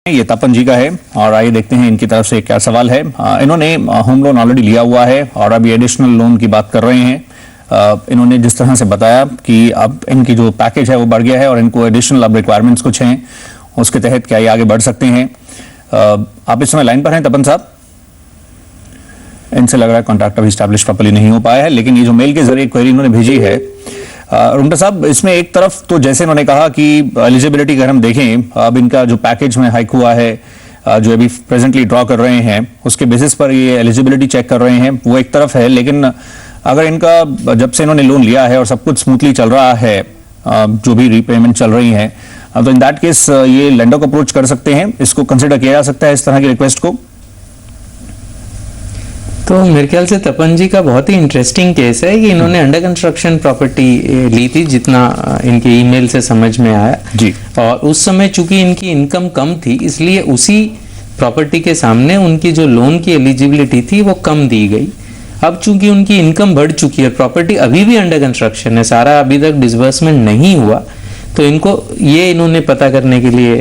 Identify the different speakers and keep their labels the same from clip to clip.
Speaker 1: ये तपन जी का है और आइए देखते हैं इनकी तरफ से क्या सवाल है। इन्होंने होम लोन ऑलरेडी लिया हुआ है और अभी एडिशनल लोन की बात कर रहे हैं। इन्होंने जिस तरह से बताया कि अब इनकी जो पैकेज है वो बढ़ गया है और इनको एडिशनल अब रिक्वायरमेंट्स कुछ हैं, उसके तहत क्या ये आगे बढ़ सकते हैं। आप इस समय लाइन पर हैं तपन साहब? इनसे लग रहा है कॉन्टैक्ट अभी स्टैब्लिश प्रॉपर्ली नहीं हो पाया है, लेकिन ये जो मेल के जरिए क्वेरी इन्होंने भेजी है रुंगटा साहब, इसमें एक तरफ तो जैसे इन्होंने कहा कि एलिजिबिलिटी अगर हम देखें, अब इनका जो पैकेज में हाइक हुआ है, जो अभी प्रेजेंटली ड्रॉ कर रहे हैं उसके बेसिस पर ये एलिजिबिलिटी चेक कर रहे हैं, वो एक तरफ है। लेकिन अगर इनका जब से इन्होंने लोन लिया है और सब कुछ स्मूथली चल रहा है, जो भी रीपेमेंट चल रही है, तो इन दैट केस ये लेंडर को अप्रोच कर सकते हैं, इसको कंसिडर किया जा सकता है इस तरह की रिक्वेस्ट को।
Speaker 2: तो मेरे ख्याल से तपन जी का बहुत ही इंटरेस्टिंग केस है कि इन्होंने अंडर कंस्ट्रक्शन प्रॉपर्टी ली थी, जितना इनके ईमेल से समझ में आया
Speaker 1: जी।
Speaker 2: और उस समय चूंकि इनकी इनकम कम थी, इसलिए उसी प्रॉपर्टी के सामने उनकी जो लोन की एलिजिबिलिटी थी वो कम दी गई। अब चूंकि उनकी इनकम बढ़ चुकी है, प्रॉपर्टी अभी भी अंडर कंस्ट्रक्शन है, सारा अभी तक डिसबर्समेंट नहीं हुआ, तो इनको ये इन्होंने पता करने के लिए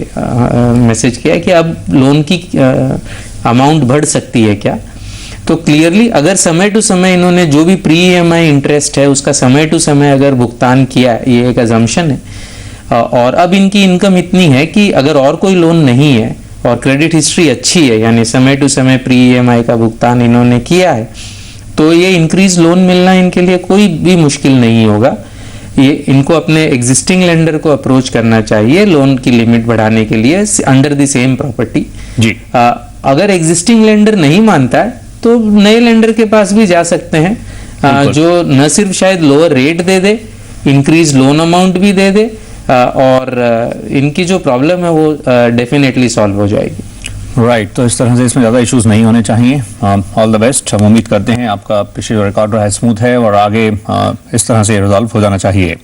Speaker 2: मैसेज किया कि अब लोन की अमाउंट बढ़ सकती है क्या। तो क्लियरली अगर समय टू समय इन्होंने जो भी प्री ईएमआई इंटरेस्ट है उसका समय टू समय अगर भुगतान किया, ये एक अजम्पशन है, और अब इनकी इनकम इतनी है कि अगर और कोई लोन नहीं है और क्रेडिट हिस्ट्री अच्छी है, यानी समय टू समय प्री ईएमआई का भुगतान इन्होंने किया है, तो ये इंक्रीज लोन मिलना इनके लिए कोई भी मुश्किल नहीं होगा। ये इनको अपने एग्जिस्टिंग लेंडर को अप्रोच करना चाहिए लोन की लिमिट बढ़ाने के लिए अंडर द सेम प्रॉपर्टी
Speaker 1: जी।
Speaker 2: अगर एग्जिस्टिंग लेंडर नहीं मानता है तो नए लेंडर के पास भी जा सकते हैं, जो न सिर्फ शायद लोअर रेट दे दे, इंक्रीज लोन अमाउंट भी दे दे, और इनकी जो प्रॉब्लम है वो डेफिनेटली सॉल्व हो जाएगी।
Speaker 1: राइट, तो इस तरह से इसमें ज़्यादा इश्यूज नहीं होने चाहिए। All the best. हम उम्मीद करते हैं आपका पिछले जो रिकॉर्ड रहा है स्मूथ है और आगे इस तरह से रिजॉल्व हो जाना चाहिए।